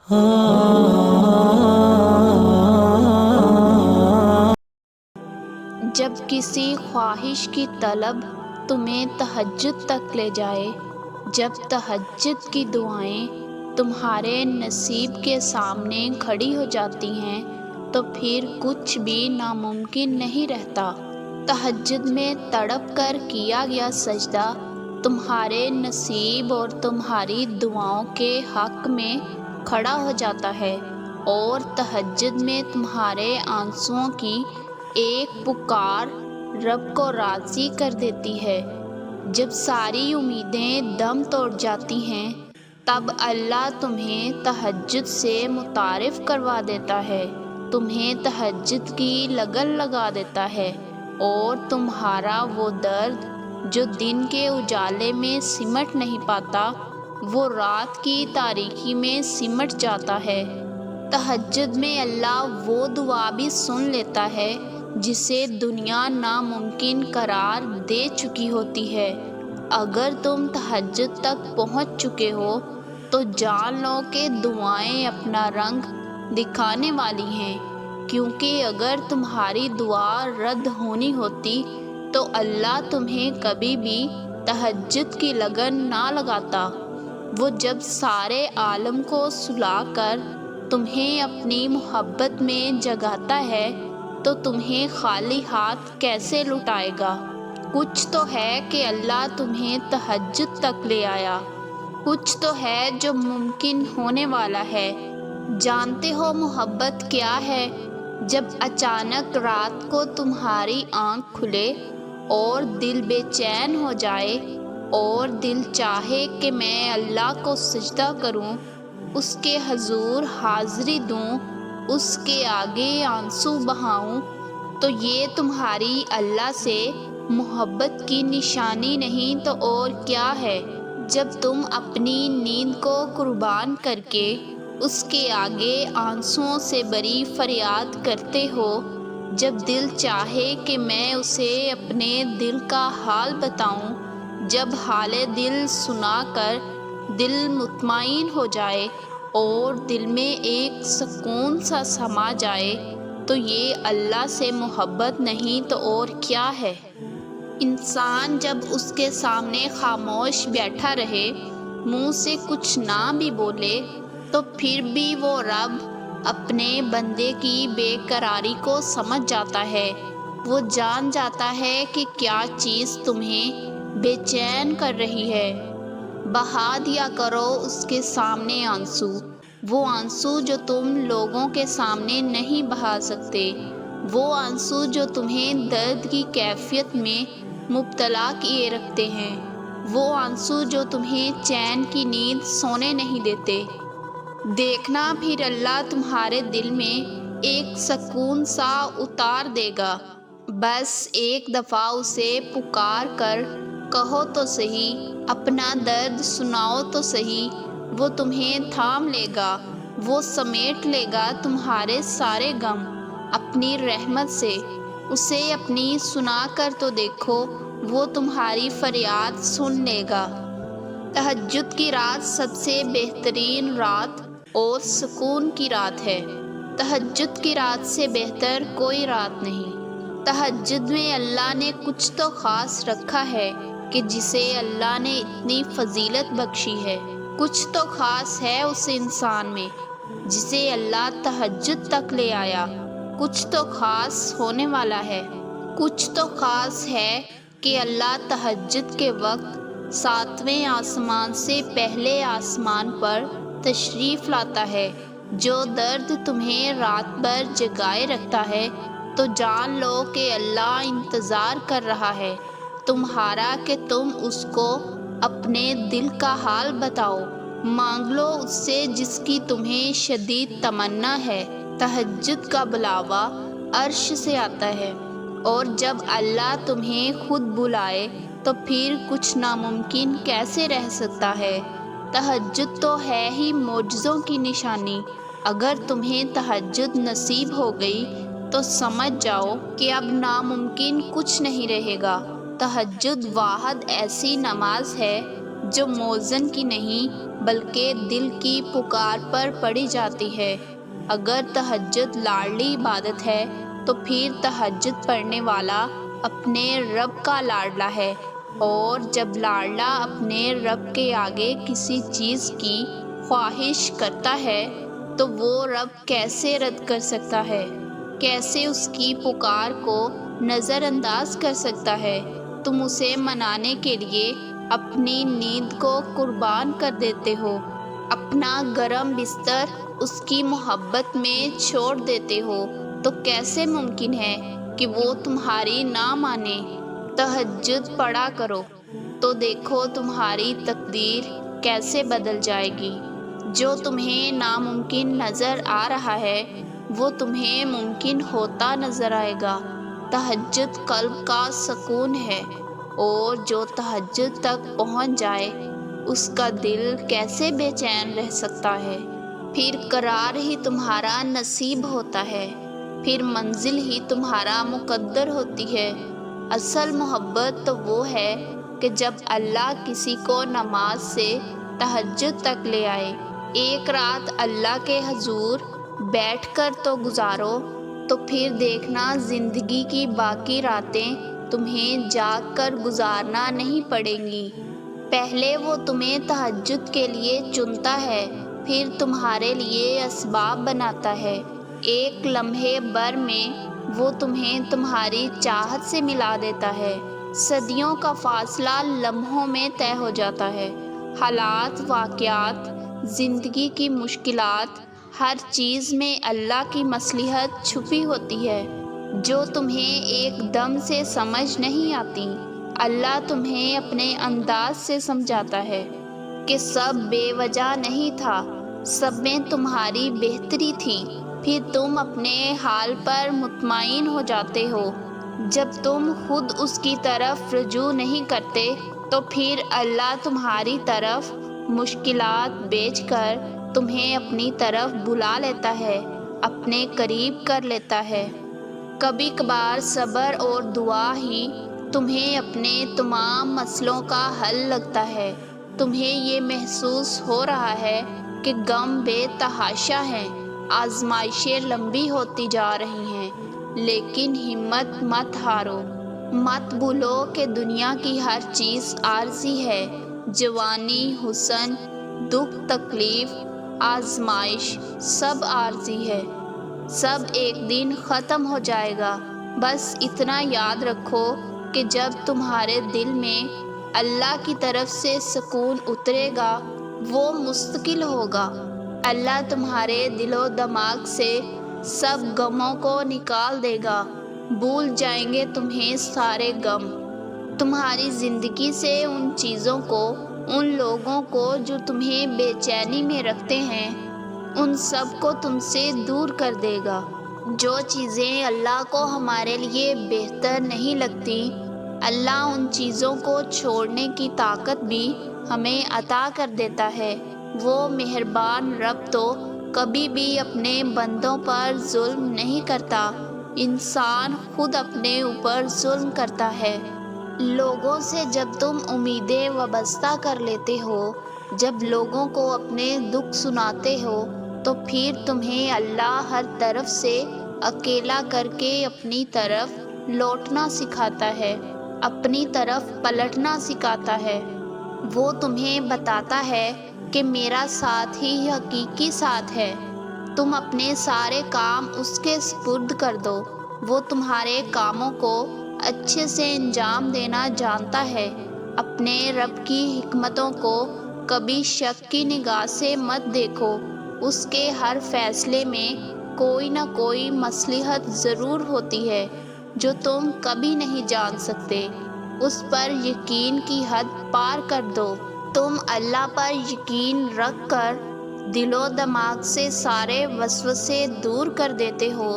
جب کسی خواہش کی طلب تمہیں تہجد تک لے جائے، جب تہجد کی دعائیں تمہارے نصیب کے سامنے کھڑی ہو جاتی ہیں تو پھر کچھ بھی ناممکن نہیں رہتا۔ تہجد میں تڑپ کر کیا گیا سجدہ تمہارے نصیب اور تمہاری دعاؤں کے حق میں کھڑا ہو جاتا ہے، اور تہجد میں تمہارے آنسوؤں کی ایک پکار رب کو راضی کر دیتی ہے۔ جب ساری امیدیں دم توڑ جاتی ہیں تب اللہ تمہیں تہجد سے متعارف کروا دیتا ہے، تمہیں تہجد کی لگن لگا دیتا ہے، اور تمہارا وہ درد جو دن کے اجالے میں سمٹ نہیں پاتا وہ رات کی تاریکی میں سمٹ جاتا ہے۔ تہجد میں اللہ وہ دعا بھی سن لیتا ہے جسے دنیا ناممکن قرار دے چکی ہوتی ہے۔ اگر تم تہجد تک پہنچ چکے ہو تو جان لو کہ دعائیں اپنا رنگ دکھانے والی ہیں، کیونکہ اگر تمہاری دعا رد ہونی ہوتی تو اللہ تمہیں کبھی بھی تہجد کی لگن نہ لگاتا۔ وہ جب سارے عالم کو سلا کر تمہیں اپنی محبت میں جگاتا ہے تو تمہیں خالی ہاتھ کیسے لٹائے گا؟ کچھ تو ہے کہ اللہ تمہیں تہجد تک لے آیا، کچھ تو ہے جو ممکن ہونے والا ہے۔ جانتے ہو محبت کیا ہے؟ جب اچانک رات کو تمہاری آنکھ کھلے اور دل بے چین ہو جائے اور دل چاہے کہ میں اللہ کو سجدہ کروں، اس کے حضور حاضری دوں، اس کے آگے آنسو بہاؤں، تو یہ تمہاری اللہ سے محبت کی نشانی نہیں تو اور کیا ہے؟ جب تم اپنی نیند کو قربان کر کے اس کے آگے آنسوؤں سے بری فریاد کرتے ہو، جب دل چاہے کہ میں اسے اپنے دل کا حال بتاؤں، جب حال دل سنا کر دل مطمئن ہو جائے اور دل میں ایک سکون سا سما جائے، تو یہ اللہ سے محبت نہیں تو اور کیا ہے؟ انسان جب اس کے سامنے خاموش بیٹھا رہے، منہ سے کچھ نہ بھی بولے، تو پھر بھی وہ رب اپنے بندے کی بے قراری کو سمجھ جاتا ہے۔ وہ جان جاتا ہے کہ کیا چیز تمہیں بے چین کر رہی ہے۔ بہا دیا کرو اس کے سامنے آنسو، وہ آنسو جو تم لوگوں کے سامنے نہیں بہا سکتے، وہ آنسو جو تمہیں درد کی کیفیت میں مبتلا کیے رکھتے ہیں، وہ آنسو جو تمہیں چین کی نیند سونے نہیں دیتے۔ دیکھنا پھر اللہ تمہارے دل میں ایک سکون سا اتار دے گا۔ بس ایک دفعہ اسے پکار کر کہو تو سہی، اپنا درد سناؤ تو سہی، وہ تمہیں تھام لے گا، وہ سمیٹ لے گا تمہارے سارے غم اپنی رحمت سے۔ اسے اپنی سنا کر تو دیکھو، وہ تمہاری فریاد سن لے گا۔ تہجد کی رات سب سے بہترین رات اور سکون کی رات ہے۔ تہجد کی رات سے بہتر کوئی رات نہیں۔ تہجد میں اللہ نے کچھ تو خاص رکھا ہے کہ جسے اللہ نے اتنی فضیلت بخشی ہے۔ کچھ تو خاص ہے اس انسان میں جسے اللہ تہجد تک لے آیا، کچھ تو خاص ہونے والا ہے۔ کچھ تو خاص ہے کہ اللہ تہجد کے وقت 7ویں آسمان سے پہلے آسمان پر تشریف لاتا ہے۔ جو درد تمہیں رات بھر جگائے رکھتا ہے تو جان لو کہ اللہ انتظار کر رہا ہے تمہارا کہ تم اس کو اپنے دل کا حال بتاؤ۔ مانگ لو اس سے جس کی تمہیں شدید تمنا ہے۔ تہجد کا بلاوا عرش سے آتا ہے، اور جب اللہ تمہیں خود بلائے تو پھر کچھ ناممکن کیسے رہ سکتا ہے؟ تہجد تو ہے ہی معجزوں کی نشانی۔ اگر تمہیں تہجد نصیب ہو گئی تو سمجھ جاؤ کہ اب ناممکن کچھ نہیں رہے گا۔ تہجد واحد ایسی نماز ہے جو موزن کی نہیں بلکہ دل کی پکار پر پڑھی جاتی ہے۔ اگر تہجد لاڈلی عبادت ہے تو پھر تہجد پڑھنے والا اپنے رب کا لاڈلا ہے، اور جب لاڈلا اپنے رب کے آگے کسی چیز کی خواہش کرتا ہے تو وہ رب کیسے رد کر سکتا ہے؟ کیسے اس کی پکار کو نظر انداز کر سکتا ہے؟ تم اسے منانے کے لیے اپنی نیند کو قربان کر دیتے ہو، اپنا گرم بستر اس کی محبت میں چھوڑ دیتے ہو، تو کیسے ممکن ہے کہ وہ تمہاری نہ مانے؟ تہجد پڑھا کرو تو دیکھو تمہاری تقدیر کیسے بدل جائے گی۔ جو تمہیں ناممکن نظر آ رہا ہے وہ تمہیں ممکن ہوتا نظر آئے گا۔ تہجد قلب کا سکون ہے، اور جو تہجد تک پہنچ جائے اس کا دل کیسے بے چین رہ سکتا ہے؟ پھر قرار ہی تمہارا نصیب ہوتا ہے، پھر منزل ہی تمہارا مقدر ہوتی ہے۔ اصل محبت تو وہ ہے کہ جب اللہ کسی کو نماز سے تہجد تک لے آئے۔ ایک رات اللہ کے حضور بیٹھ کر تو گزارو، تو پھر دیکھنا زندگی کی باقی راتیں تمہیں جاگ کر گزارنا نہیں پڑیں گی۔ پہلے وہ تمہیں تہجد کے لیے چنتا ہے، پھر تمہارے لیے اسباب بناتا ہے۔ ایک لمحے بر میں وہ تمہیں تمہاری چاہت سے ملا دیتا ہے۔ صدیوں کا فاصلہ لمحوں میں طے ہو جاتا ہے۔ حالات، واقعات، زندگی کی مشکلات، ہر چیز میں اللہ کی مصلحت چھپی ہوتی ہے جو تمہیں ایک دم سے سمجھ نہیں آتی۔ اللہ تمہیں اپنے انداز سے سمجھاتا ہے کہ سب بے وجہ نہیں تھا، سب میں تمہاری بہتری تھی۔ پھر تم اپنے حال پر مطمئن ہو جاتے ہو۔ جب تم خود اس کی طرف رجوع نہیں کرتے تو پھر اللہ تمہاری طرف مشکلات بھیج کر تمہیں اپنی طرف بلا لیتا ہے، اپنے قریب کر لیتا ہے۔ کبھی کبھار صبر اور دعا ہی تمہیں اپنے تمام مسئلوں کا حل لگتا ہے۔ تمہیں یہ محسوس ہو رہا ہے کہ غم بے تحاشا ہیں، آزمائشیں لمبی ہوتی جا رہی ہیں، لیکن ہمت مت ہارو۔ مت بھولو کہ دنیا کی ہر چیز عارضی ہے۔ جوانی، حسن، دکھ، تکلیف، آزمائش، سب عارضی ہے، سب ایک دن ختم ہو جائے گا۔ بس اتنا یاد رکھو کہ جب تمہارے دل میں اللہ کی طرف سے سکون اترے گا وہ مستقل ہوگا۔ اللہ تمہارے دل و دماغ سے سب غموں کو نکال دے گا، بھول جائیں گے تمہیں سارے غم۔ تمہاری زندگی سے ان چیزوں کو، ان لوگوں کو جو تمہیں بے چینی میں رکھتے ہیں، ان سب کو تم سے دور کر دے گا۔ جو چیزیں اللہ کو ہمارے لیے بہتر نہیں لگتی، اللہ ان چیزوں کو چھوڑنے کی طاقت بھی ہمیں عطا کر دیتا ہے۔ وہ مہربان رب تو کبھی بھی اپنے بندوں پر ظلم نہیں کرتا، انسان خود اپنے اوپر ظلم کرتا ہے۔ لوگوں سے جب تم امیدیں وابستہ کر لیتے ہو، جب لوگوں کو اپنے دکھ سناتے ہو، تو پھر تمہیں اللہ ہر طرف سے اکیلا کر کے اپنی طرف لوٹنا سکھاتا ہے، اپنی طرف پلٹنا سکھاتا ہے۔ وہ تمہیں بتاتا ہے کہ میرا ساتھ ہی حقیقی ساتھ ہے۔ تم اپنے سارے کام اس کے سپرد کر دو، وہ تمہارے کاموں کو اچھے سے انجام دینا جانتا ہے۔ اپنے رب کی حکمتوں کو کبھی شک کی نگاہ سے مت دیکھو، اس کے ہر فیصلے میں کوئی نہ کوئی مصلحت ضرور ہوتی ہے جو تم کبھی نہیں جان سکتے۔ اس پر یقین کی حد پار کر دو۔ تم اللہ پر یقین رکھ کر دل و دماغ سے سارے وسوسے دور کر دیتے ہو،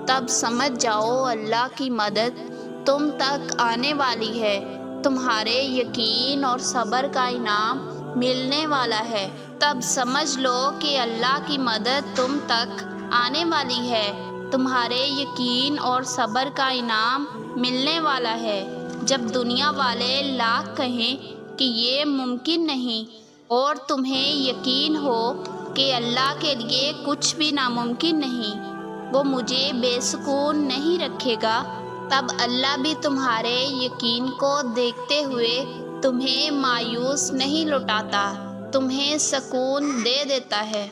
تب سمجھ جاؤ اللہ کی مدد تم تک آنے والی ہے، تمہارے یقین اور صبر کا انعام ملنے والا ہے۔ تب سمجھ لو کہ اللہ کی مدد تم تک آنے والی ہے، تمہارے یقین اور صبر کا انعام ملنے والا ہے۔ جب دنیا والے لاکھ کہیں کہ یہ ممکن نہیں، اور تمہیں یقین ہو کہ اللہ کے لیے کچھ بھی ناممکن نہیں، وہ مجھے بے سکون نہیں رکھے گا، تب اللہ بھی تمہارے یقین کو دیکھتے ہوئے تمہیں مایوس نہیں لوٹاتا، تمہیں سکون دے دیتا ہے۔